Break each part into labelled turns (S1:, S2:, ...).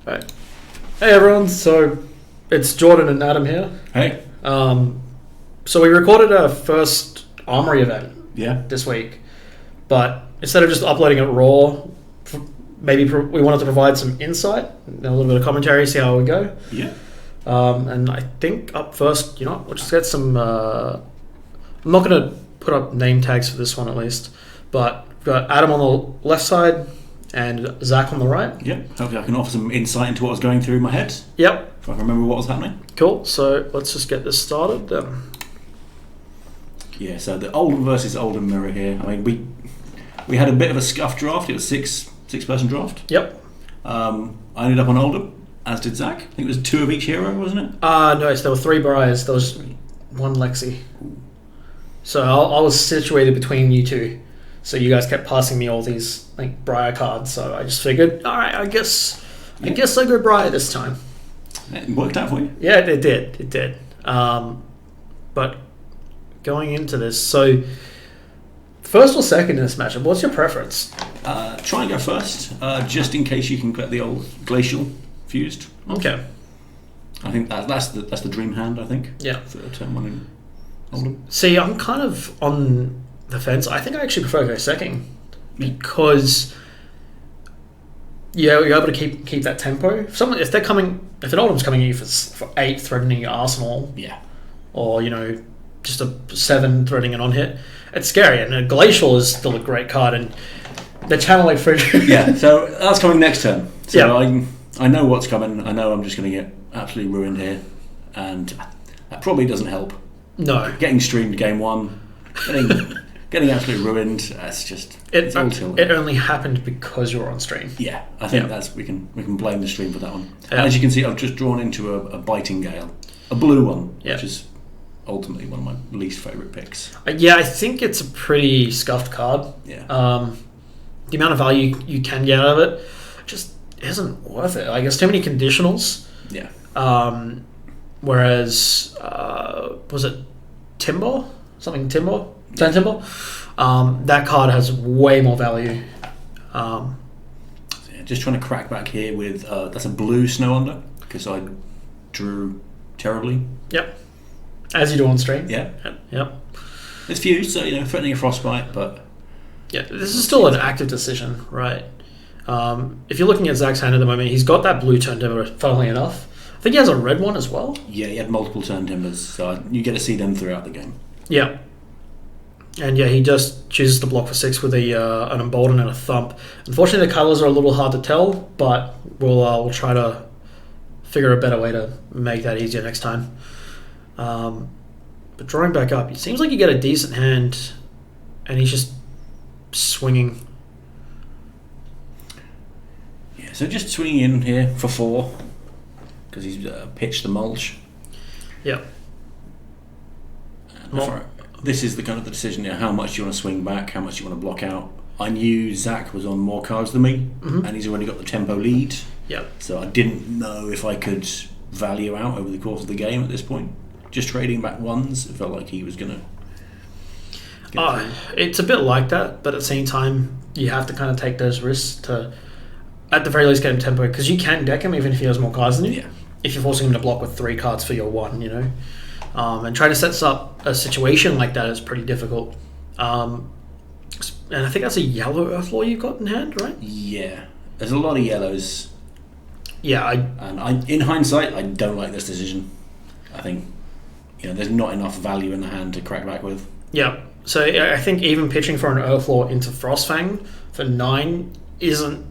S1: Right. Hey everyone, so it's Jordan and Adam here.
S2: Hey.
S1: So we recorded our first Armory event this week, but instead of just uploading it raw, we wanted to provide some insight and a little bit of commentary, see how it would go.
S2: Yeah.
S1: And I think up first, we'll just get some... I'm not going to put up name tags for this one at least, but we've got Adam on the left side and Zac on the right.
S2: Yeah, hopefully I can offer some insight into what was going through my head.
S1: Yep.
S2: If I can remember what was happening.
S1: Cool, so let's just get this started then.
S2: Yeah, so the Oldhim versus Oldhim mirror here. I mean, we had a bit of a scuffed draft. It was six-person draft.
S1: Yep.
S2: I ended up on Oldhim, as did Zac. I think it was 2 of each hero, wasn't it?
S1: No, so there were 3 Briars. There was 1 Lexi. So I was situated between you two. So you guys kept passing me all these Briar cards. So I just figured, all right, I guess I go Briar this time.
S2: It worked out for you.
S1: Yeah, it did. But going into this, so first or second in this matchup, what's your preference?
S2: Try and go first, just in case you can get the old Glacial fused.
S1: Okay.
S2: I think that's the dream hand. I think.
S1: Yeah.
S2: For turn 1 in Oldhim.
S1: See, I'm kind of on the fence. I think I actually prefer go second because you're able to keep that tempo. If an Oldham's coming at you for 8 threatening your arsenal, or just a 7 threatening an on hit, it's scary. And a Glacial is still a great card, and the channel like Fridge.
S2: Yeah, so that's coming next turn. So I know what's coming. I know I'm just going to get absolutely ruined here, and that probably doesn't help.
S1: No,
S2: getting streamed game 1, getting absolutely ruined. That's just
S1: it only happened because you were on stream.
S2: Yeah, I think that's we can blame the stream for that one.
S1: Yeah.
S2: And as you can see, I've just drawn into a biting gale, a blue one,
S1: Yeah.
S2: which is ultimately one of my least favourite picks.
S1: I think it's a pretty scuffed card.
S2: Yeah.
S1: The amount of value you can get out of it just isn't worth it. There's too many conditionals.
S2: Yeah.
S1: Whereas, was it Timber? Something Timber? Turn Timber? That card has way more value.
S2: Just trying to crack back here with that's a blue Snow Under because I drew terribly.
S1: Yep. As you do on stream.
S2: Yeah.
S1: Yep.
S2: It's fused, so threatening a frostbite, but
S1: yeah, this is still an active decision, right? If you're looking at Zac's hand at the moment, he's got that blue turn timber. Funnily enough, I think he has a red one as well.
S2: Yeah, he had multiple turn timbers, so you get to see them throughout the game.
S1: Yeah. And he just chooses to block for 6 with an Embolden and a Thump. Unfortunately, the colours are a little hard to tell, but we'll try to figure a better way to make that easier next time. But drawing back up, it seems like you get a decent hand, and he's just swinging.
S2: Yeah, so just swinging in here for 4 because he's pitched the mulch.
S1: Yep.
S2: This is the kind of the decision how much do you want to swing back, how much do you want to block out. I knew Zac was on more cards than me, and he's already got the tempo lead.
S1: Yep.
S2: So I didn't know if I could value out over the course of the game at this point. Just trading back ones, it felt like he was going to...
S1: It's a bit like that, but at the same time, you have to kind of take those risks to, at the very least, get him tempo, because you can deck him even if he has more cards than you.
S2: Yeah.
S1: If you're forcing him to block with 3 cards for your 1, and trying to set up a situation like that is pretty difficult. And I think that's a yellow Earthlaw you've got in hand, right?
S2: Yeah. There's a lot of yellows.
S1: Yeah.
S2: In hindsight, I don't like this decision. I think there's not enough value in the hand to crack back with.
S1: Yeah. So I think even pitching for an Earthlaw into Frostfang for 9 isn't...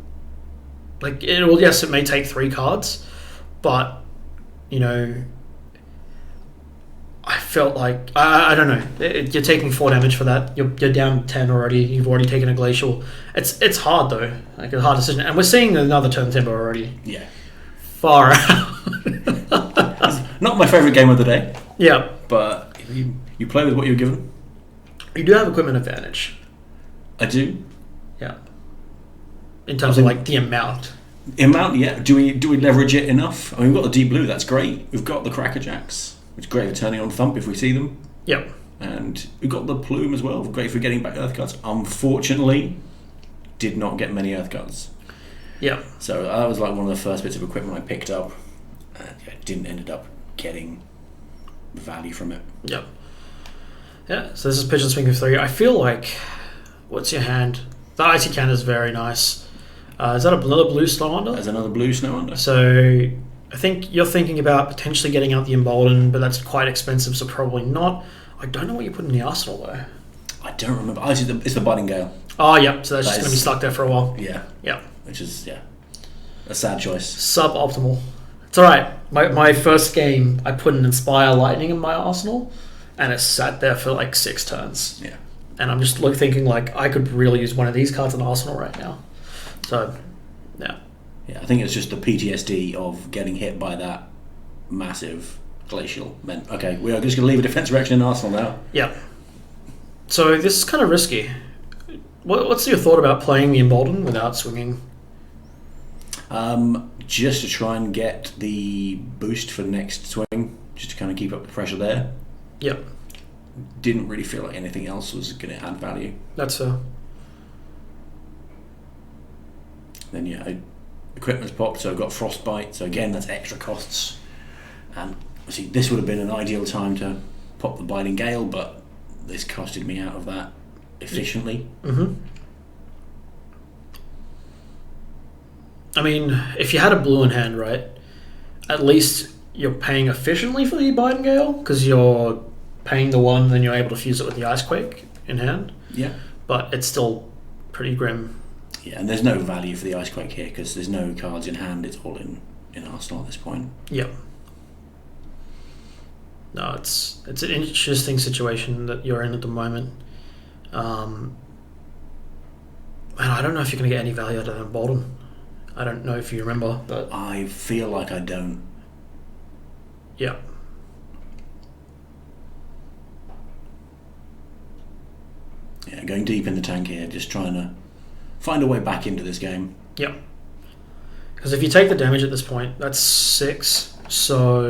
S1: yes, it may take 3 cards, but, I felt like... I don't know. You're taking 4 damage for that. You're down 10 already. You've already taken a Glacial. It's hard, though. A hard decision. And we're seeing another turn timber already.
S2: Yeah.
S1: Far out.
S2: Not my favourite game of the day.
S1: Yeah.
S2: But you play with what you're given.
S1: You do have equipment advantage.
S2: I do.
S1: Yeah. In terms of the amount.
S2: Amount, yeah. Do we leverage it enough? I mean, we've got the deep blue. That's great. We've got the Crackerjacks, which is great for turning on Thump if we see them.
S1: Yep.
S2: And we've got the Plume as well. Great for getting back Earth cards. Unfortunately, did not get many Earth cards.
S1: Yeah.
S2: So that was like one of the first bits of equipment I picked up, and didn't end up getting value from it.
S1: Yep. Yeah. So this is pitch and swing of 3. I feel like, what's your hand? The icy can is very nice. Is that another blue snow under?
S2: There's another blue snow under.
S1: So I think you're thinking about potentially getting out the Embolden, but that's quite expensive, so probably not. I don't know what you put in the arsenal though.
S2: I don't remember. Oh, it's the Biting Gale.
S1: Oh, yep. So that's just going to be stuck there for a while.
S2: Yeah.
S1: Yeah.
S2: Which is a sad choice.
S1: Suboptimal. It's all right. My first game, I put an Inspire Lightning in my arsenal, and it sat there for like 6 turns.
S2: Yeah.
S1: And I'm just thinking like I could really use one of these cards in arsenal right now. So, yeah.
S2: Yeah, I think it's just the PTSD of getting hit by that massive glacial meant, okay, we are just going to leave a defensive action in arsenal now.
S1: Yeah. So this is kind of risky. What's your thought about playing the Embolden without swinging?
S2: Just to try and get the boost for the next swing, just to kind of keep up the pressure there.
S1: Yep.
S2: Didn't really feel like anything else was going to add value.
S1: That's fair.
S2: Then equipment's popped, so I've got Frostbite, so again that's extra costs. And see, this would have been an ideal time to pop the Biting Gale, but this costed me out of that efficiently.
S1: Mm-hmm. I mean, if you had a blue in hand, right, at least you're paying efficiently for the Biting Gale, because you're paying the 1, then you're able to fuse it with the Icequake in hand.
S2: Yeah.
S1: But it's still pretty grim.
S2: Yeah, and there's no value for the Icequake here, because there's no cards in hand, it's all in arsenal at this point.
S1: Yep. No, it's an interesting situation that you're in at the moment. And I don't know if you're going to get any value out of that Embolden. I don't know if you remember, but
S2: I feel like I don't.
S1: Yeah.
S2: Yeah, going deep in the tank here, just trying to find a way back into this game.
S1: Yep. Because if you take the damage at this point, that's 6. So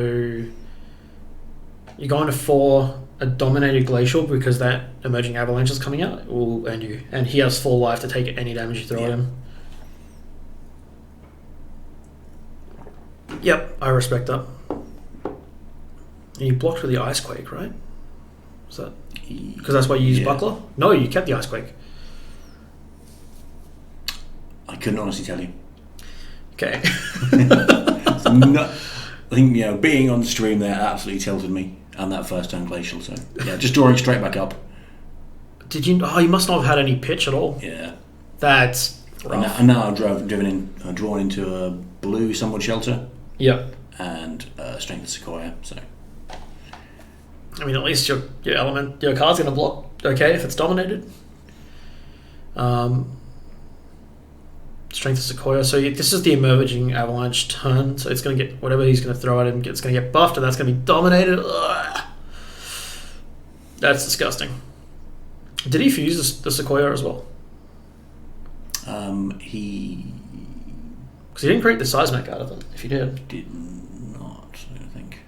S1: you're going to 4 a Dominated Glacial because that Emerging Avalanche is coming out. It will end you. And he has full life to take any damage you throw at him. Yep, I respect that. And you blocked with the Icequake, right? Is that because that's why you use Buckler? No, you kept the Icequake.
S2: I couldn't honestly tell you.
S1: Okay.
S2: I think being on stream there absolutely tilted me, and that first turn glacial. So just drawing straight back up.
S1: Did you? Oh, you must not have had any pitch at all.
S2: Yeah.
S1: That's rough.
S2: And now I've drawn into a blue Sunwood Shelter.
S1: Yep.
S2: And Strength of Sequoia. So.
S1: I mean, at least your card's going to block okay if it's dominated. Strength of Sequoia. So this is the Emerging Avalanche turn. So it's going to get whatever he's going to throw at him. It's going to get buffed, and that's going to be dominated. Ugh. That's disgusting. Did he fuse the Sequoia as well? Because he didn't create the Seismic out of it. If he did
S2: not, I don't think.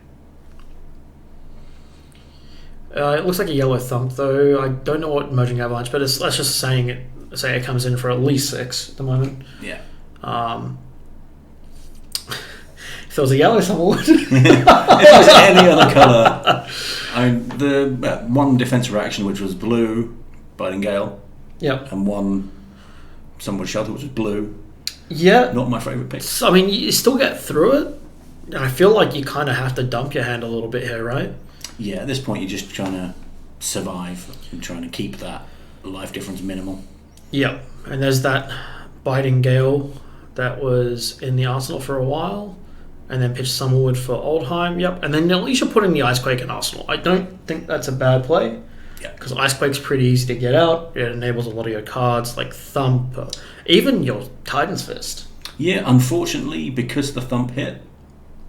S1: It looks like a yellow thump, though. I don't know what Emerging Avalanche, but let's just say it comes in for at least 6 at the moment.
S2: Yeah.
S1: If there was a yellow thump,
S2: if it was any other colour, I mean, the one defensive reaction which was blue, Biting Gale.
S1: Yep.
S2: And one Sunwood Shelter which was blue.
S1: Yeah.
S2: Not my favourite pick.
S1: I mean, you still get through it. And I feel like you kind of have to dump your hand a little bit here, right?
S2: Yeah, at this point you're just trying to survive and trying to keep that life difference minimal.
S1: Yep. And there's that Biting Gale that was in the arsenal for a while. And then pitched Summerwood for Oldhim. Yep. And then at least you're putting the Icequake in arsenal. I don't think that's a bad play.
S2: Yeah.
S1: Because Icequake's pretty easy to get out. It enables a lot of your cards like Thump, even your Titan's Fist.
S2: Yeah, unfortunately, because the Thump hit,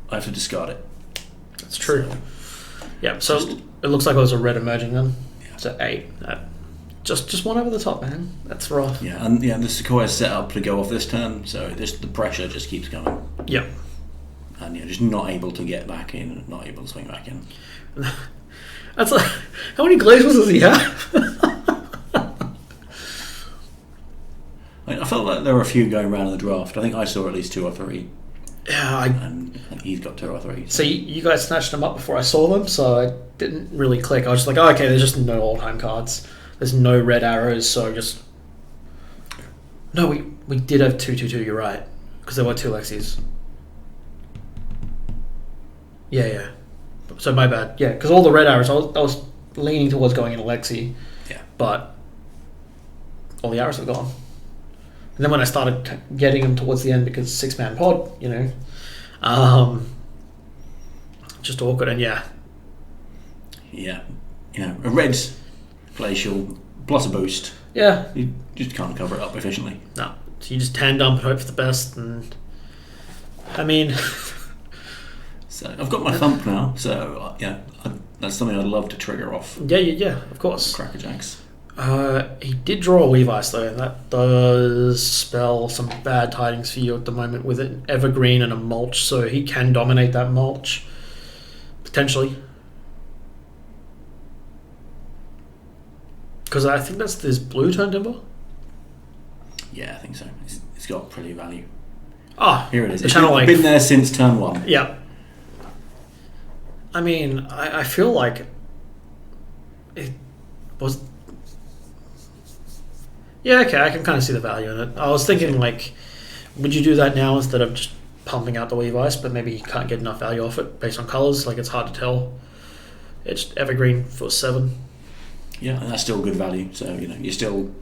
S2: I have to discard it.
S1: That's true. Yeah, so it looks like it was a red emerging then. Yeah. So 8. Just one over the top, man. That's rough.
S2: Yeah, and the Sequoia's set up to go off this turn, so the pressure just keeps going.
S1: Yep.
S2: And just not able to get back in, not able to swing back in.
S1: That's like, how many glacials does he have?
S2: I I felt like there were a few going around in the draft. I think I saw at least 2 or 3.
S1: Yeah,
S2: and I think he's got 2 or 3.
S1: So you guys snatched them up before I saw them, so I didn't really click. I was just like, oh, okay, there's just no Oldhim cards. There's no red arrows, so just... No, we did have 2/2/2, you're right. Because there were 2 Lexis. Yeah. So my bad. Yeah, because all the red arrows, I was leaning towards going into Lexi.
S2: Yeah.
S1: But all the arrows were gone. And then when I started getting them towards the end, because 6-man pod, just awkward, and yeah.
S2: Yeah. A red glacial plus a boost.
S1: Yeah.
S2: You just can't cover it up efficiently.
S1: No. So you just tan dump and hope for the best, and I mean...
S2: So I've got my thump now, so that's something I'd love to trigger off.
S1: Yeah, of course.
S2: Crackerjacks.
S1: He did draw a Weavice though, and that does spell some bad tidings for you at the moment with an Evergreen and a Mulch, so he can dominate that Mulch. Potentially. Because I think that's this blue turn timber?
S2: Yeah, I think so. It's got pretty value.
S1: Ah,
S2: here it is.
S1: It's
S2: been there since turn 1.
S1: Yeah. I mean, I feel like it was... Yeah, okay, I can kind of see the value in it. I was thinking, like, would you do that now instead of just pumping out the Weavice, but maybe you can't get enough value off it based on colours? Like, it's hard to tell. It's Evergreen for 7.
S2: Yeah, and that's still good value. So, you're still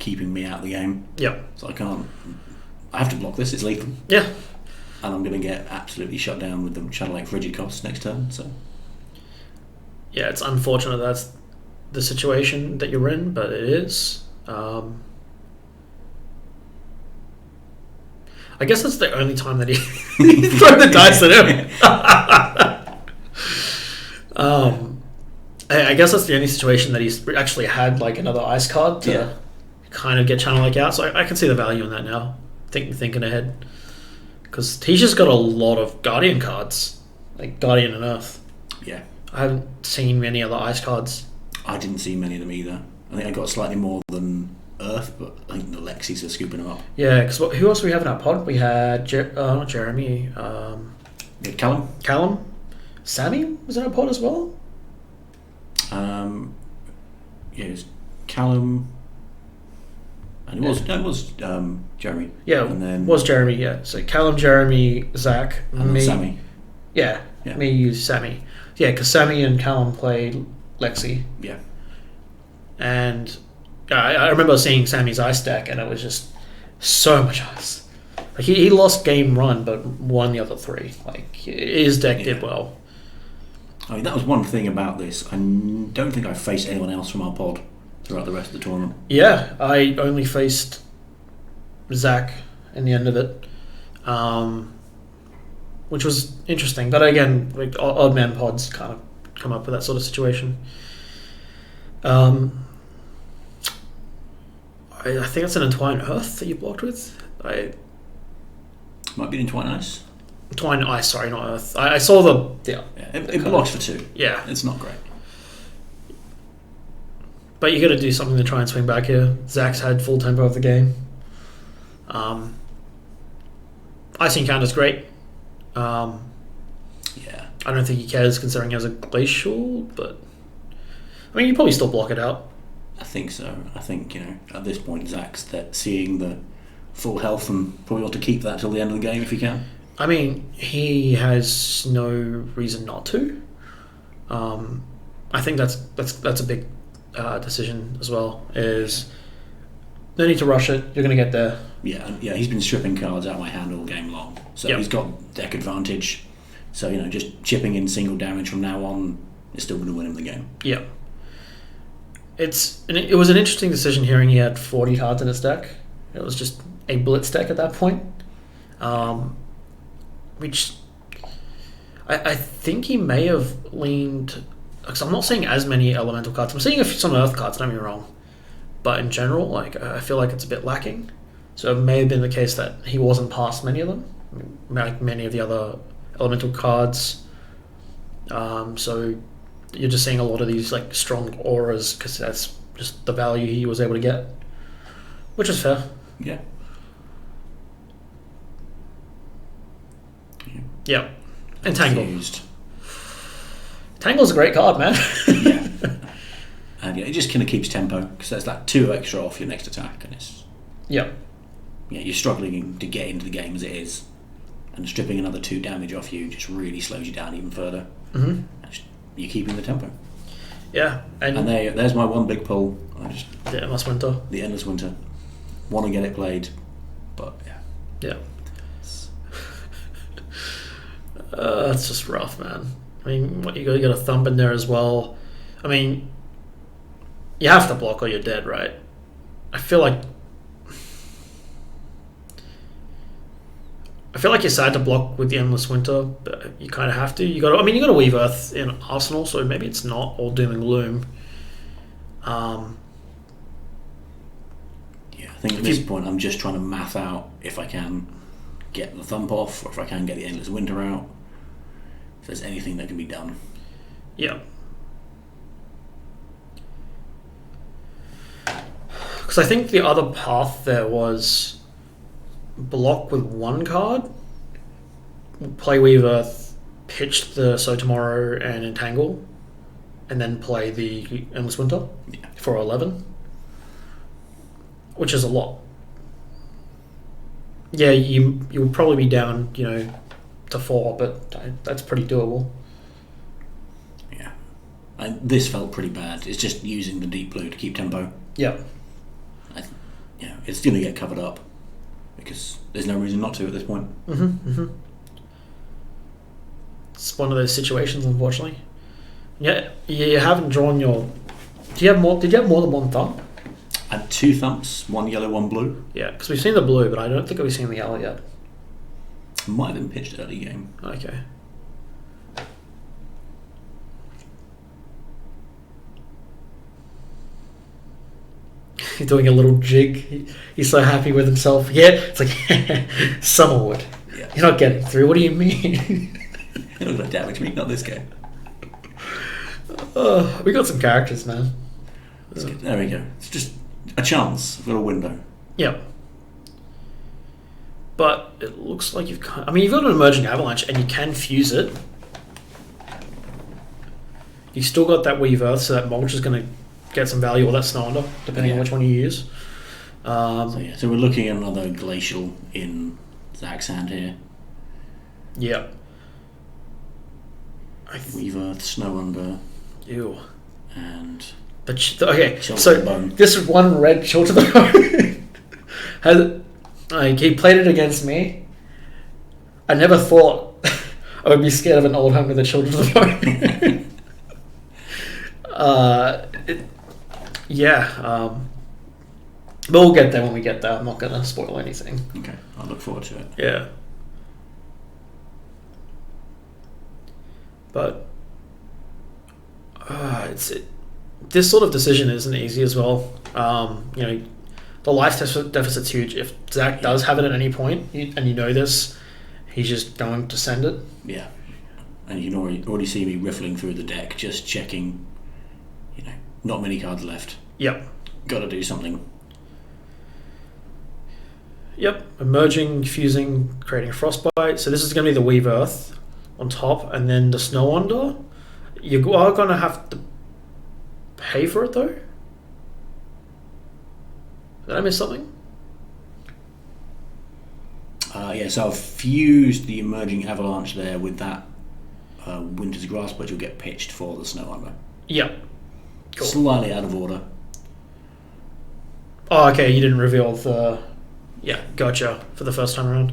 S2: keeping me out of the game.
S1: Yeah.
S2: So I have to block this, it's lethal.
S1: Yeah.
S2: And I'm going to get absolutely shut down with the Shadow Lake Frigid costs next turn, so...
S1: Yeah, it's unfortunate that's the situation that you're in, but it is. I guess that's the only time that he throw the dice at him. I guess that's the only situation that he's actually had like another ice card to kind of get Channel Lake out. So I can see the value in that now. Thinking ahead, because he's just got a lot of Guardian cards, like Guardian and Earth.
S2: Yeah,
S1: I haven't seen many other ice cards.
S2: I didn't see many of them either. I think I got slightly more than Earth, but I think the Lexis are scooping them up.
S1: Yeah, because who else do we have in our pod? We had not Jeremy.
S2: We had Callum.
S1: Callum. Sammy was in our pod as well.
S2: It was Callum. And it was Jeremy.
S1: Yeah,
S2: and then
S1: it was Jeremy. Yeah, so Callum, Jeremy, Zach,
S2: and
S1: me,
S2: Sammy.
S1: Yeah, me, you, Sammy. Yeah, because Sammy and Callum played Lexi.
S2: Yeah. And
S1: I remember seeing Sammy's ice deck, and it was just so much ice. Like he lost game run, but won the other 3. Like his deck did well.
S2: I mean, that was one thing about this. I don't think I faced anyone else from our pod throughout the rest of the tournament.
S1: Yeah, I only faced Zach in the end of it, which was interesting. But again, like odd man pods kind of come up with that sort of situation. I think it's an Entwine Earth that you blocked with.
S2: Might be an Entwine Ice.
S1: Entwine Ice, sorry, not Earth. I saw the...
S2: It blocks for 2.
S1: Yeah.
S2: It's not great.
S1: But you got to do something to try and swing back here. Zach's had full tempo of the game. Ice Encounter's great. I don't think he cares considering he has a Glacial, but... I mean, you probably still block it out.
S2: I think so. I think, at this point, Zach's seeing the full health and probably want to keep that till the end of the game if he can.
S1: I mean, he has no reason not to. I think that's a big decision as well. Is no need to rush it. You're going to get there.
S2: Yeah. He's been stripping cards out of my hand all game long, so he's got deck advantage. So just chipping in single damage from now on is still going to win him the game.
S1: Yeah. It was an interesting decision hearing he had 40 cards in his deck. It was just a blitz deck at that point. Which I think he may have leaned, because I'm not seeing as many elemental cards. I'm seeing some earth cards, don't get me wrong, but in general, like I feel like it's a bit lacking. So it may have been the case that he wasn't past many of them, like many of the other elemental cards. So you're just seeing a lot of these like strong auras because that's just the value he was able to get, which is fair.
S2: Yeah.
S1: Yep. And Tangle.
S2: Confused.
S1: Tangle's a great card, man.
S2: Yeah. And it just kind of keeps tempo, because there's that 2 extra off your next attack, and it's...
S1: Yep.
S2: Yeah, you're struggling to get into the game as it is, and stripping another 2 damage off you just really slows you down even further.
S1: Mm-hmm.
S2: You're keeping the tempo.
S1: Yeah.
S2: And there's my one big pull.
S1: The Endless Winter.
S2: The Endless Winter. Want to get it played, but yeah.
S1: Yeah. It's just rough, man. I mean, you got to get a thump in there as well. I mean, you have to block or you're dead, right? I feel like you're sad to block with the Endless Winter, but you kind of have to. You got to Weave Earth in Arsenal, so maybe it's not all doom and gloom.
S2: Yeah, I think at this point I'm just trying to math out if I can get the thump off, or if I can get the Endless Winter out. If there's anything that can be done.
S1: Yeah. Because I think the other path there was block with 1 card, play Weave Earth, pitch the So Tomorrow and Entangle, and then play the Endless Winter for 11, which is a lot. Yeah, you would probably be down, to 4, but that's pretty doable.
S2: Yeah. This felt pretty bad. It's just using the Deep Blue to keep tempo.
S1: Yeah.
S2: It's going to get covered up, because there's no reason not to at this point.
S1: Mm-hmm, mm-hmm. It's one of those situations, unfortunately. Yeah, you haven't drawn your... Did you have more than 1 thump?
S2: I had 2 thumps, 1 yellow, 1 blue.
S1: Yeah, because we've seen the blue, but I don't think we've seen the yellow yet.
S2: Might have been pitched early game.
S1: Okay. He's doing a little jig. He's so happy with himself. Yeah, it's like Summerwood. Yeah. You're not getting through. What do you mean?
S2: You're not going to damage me, not this game.
S1: We got some characters, man.
S2: There we go. It's just a chance, a little window.
S1: Yeah. But it looks like you've got an Emerging Avalanche, and you can fuse it. You still got that Weave Earth, so that Mulch is going to get some value, or that Snow Under, depending on which one you use.
S2: So we're looking at another Glacial in Zac's hand here.
S1: Yeah.
S2: Weave Earth, Snow Under.
S1: Ew.
S2: And...
S1: okay, so this one red Chill to the Bone he played it against me. I never thought I would be scared of an Oldhim with a Chill to the Bone. But we'll get there when we get there. I'm not going to spoil anything.
S2: Okay, I'll look forward to it.
S1: Yeah. But this sort of decision isn't easy as well. The life deficit's huge. If Zac does have it at any point, and you know this, he's just going to send it.
S2: Yeah. And you can already see me riffling through the deck, just checking, not many cards left.
S1: Yep.
S2: Got to do something.
S1: Yep. Emerging, fusing, creating a Frostbite. So this is going to be the Weave Earth on top, and then the Snow Under. You are going to have to pay for it, though? Did I miss something?
S2: So I've fused the Emerging Avalanche there with that Winter's Grasp, but you'll get pitched for the Snow Under.
S1: Yep. Cool.
S2: Slightly out of order.
S1: Oh, okay, you didn't reveal the... Yeah, gotcha, for the first time around.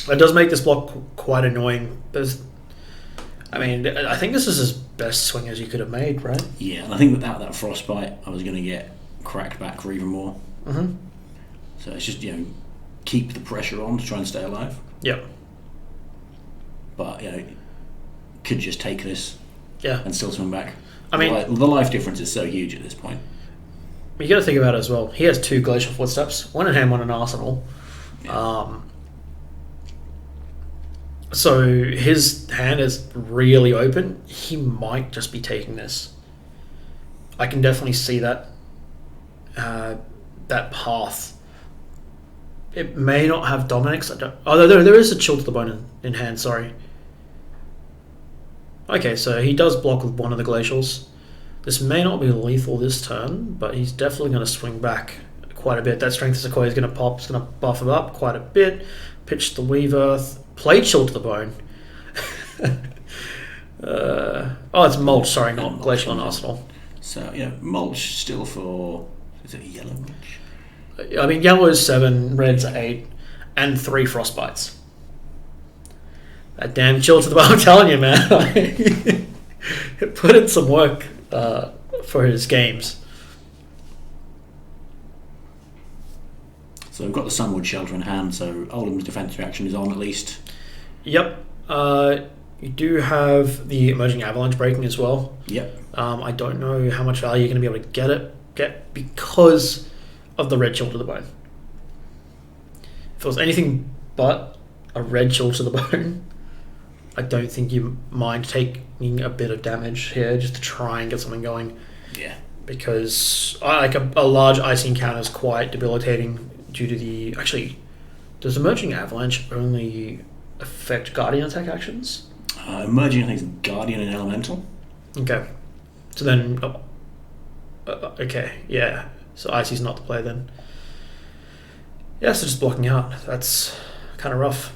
S1: That does make this block quite annoying. I think this is as best swing as you could have made, right?
S2: Yeah, and I think without that Frostbite, I was going to get cracked back for even more.
S1: Mm-hmm.
S2: So it's just, keep the pressure on to try and stay alive.
S1: Yep.
S2: But, could just take this and still swing back. The life difference is so huge at this point.
S1: You got to think about it as well. He has 2 Glacial Footsteps, one in hand, one in Arsenal.
S2: Yeah.
S1: So his hand is really open. He might just be taking this. I can definitely see that that path It may not have Dominic's. I don't. Oh, there is a chill to the bone in hand. Sorry. Okay, so he does block with one of the glacials. This may not be lethal this turn, but he's definitely going to swing back quite a bit. That Strength of Sequoia is going to pop. It's going to buff him up quite a bit. Pitch the Weaver. Play Chill to the Bone. It's Mulch. Sorry, not Glacial and Arsenal.
S2: So, Mulch still for... Is it a yellow Mulch?
S1: I mean, yellow is 7, red's 8, and 3 Frostbites. That damn Chill to the Bone, I'm telling you, man. Put in some work for his games.
S2: So we've got the Sunwood Shelter in hand, so Oldham's defense reaction is on at least.
S1: Yep. You do have the Emerging Avalanche breaking as well.
S2: Yep.
S1: I don't know how much value you're going to be able to get because of the red Chill to the Bone. If it was anything but a red Chill to the Bone, I don't think you mind taking a bit of damage here just to try and get something going.
S2: Yeah.
S1: Because a large icy encounter is quite debilitating due to the... Actually, does Emerging Avalanche only affect Guardian attack actions?
S2: Emerging, I think, is Guardian and Elemental.
S1: Okay. So then... okay, yeah. So Icy's not the play then. Yeah, so just blocking out. That's kind of rough.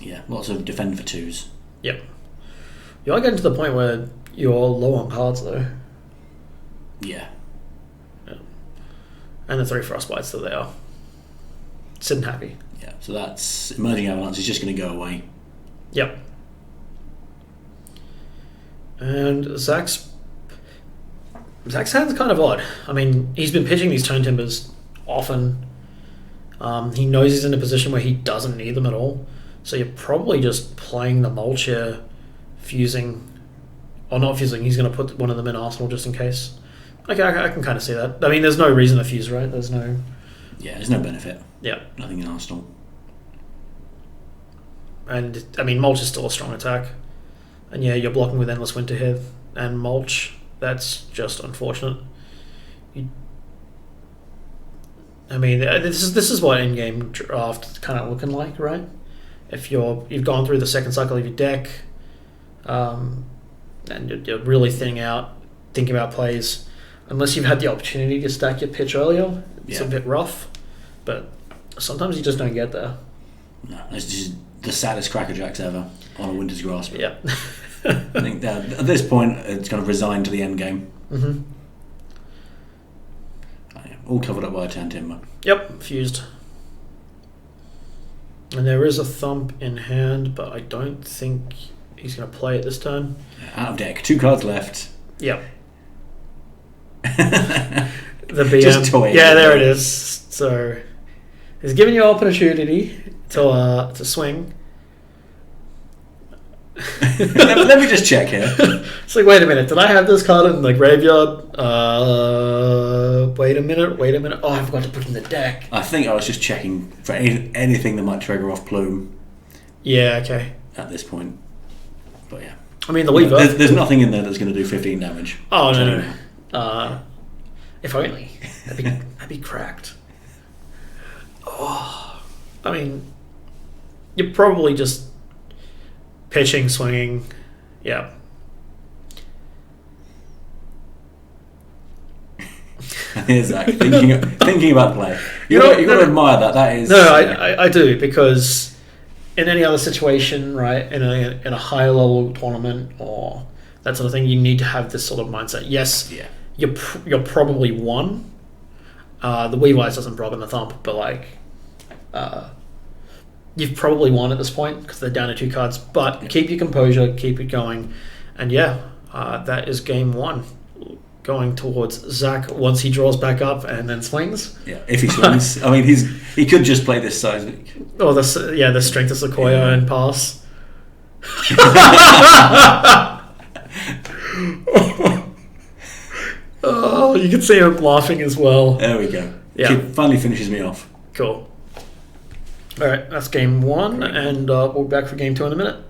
S2: Yeah, lots of defend for 2s.
S1: Yep. You are getting to the point where you're low on cards, though.
S2: Yeah.
S1: And the 3 Frostbites that they are. Sitting happy.
S2: Yeah, so that's... Emerging Avalanche is just going to go away.
S1: Yep. And Zach's hand's kind of odd. I mean, he's been pitching these Tone Timbers often. He knows he's in a position where he doesn't need them at all. So you're probably just playing the Mulch here, fusing... Or not fusing, he's going to put one of them in Arsenal just in case. Okay, I can kind of see that. I mean, there's no reason to fuse, right? There's no...
S2: Yeah, there's no benefit.
S1: Yeah.
S2: Nothing in Arsenal.
S1: And, I mean, Mulch is still a strong attack. And yeah, you're blocking with Endless Winter here. And Mulch, that's just unfortunate. I mean, this is what in-game draft kind of looking like, right? If you've gone through the second cycle of your deck, and you're really thinning out, thinking about plays, unless you've had the opportunity to stack your pitch earlier, it's a bit rough. But sometimes you just don't get there.
S2: No, it's just the saddest crackerjacks ever on a Winter's Grasp.
S1: Yeah.
S2: I think that at this point it's kind of resigned to the end game.
S1: Mm-hmm.
S2: All covered up by a 10 timber.
S1: Yep, fused. And there is a Thump in hand, but I don't think he's going to play it this turn.
S2: Out of deck, 2 cards left.
S1: Yep. The BM.
S2: Just toying.
S1: Yeah, there it is. So he's giving you opportunity to swing.
S2: Let me just check here.
S1: It's like, wait a minute, did I have this card in the graveyard? Wait a minute. Oh, I forgot to put it in the deck.
S2: I think I was just checking for anything that might trigger off Plume.
S1: Yeah, okay.
S2: At this point. But yeah.
S1: I mean, the Weaver...
S2: There's nothing in there that's going to do 15 damage.
S1: Oh, no. If only. That'd be cracked. Oh, I mean, you're probably just pitching, swinging. Yeah.
S2: Here's Zach thinking about play. You've got to admire that. That is...
S1: No, I do, because in any other situation, right, in a higher level tournament or that sort of thing, you need to have this sort of mindset. Yes,
S2: yeah.
S1: You're probably won. The Weavise doesn't prob in the Thump, but you've probably won at this point because they're down to 2 cards. But keep your composure, keep it going, and that is game 1. Going towards Zach once he draws back up and then swings.
S2: Yeah, if he swings. I mean, he could just play this Seismic.
S1: Or the Strength of Sequoia and pass. Oh, you can see him laughing as well.
S2: There we go.
S1: Yeah.
S2: He finally finishes me off.
S1: Cool. All right, that's game 1, and we'll be back for game 2 in a minute.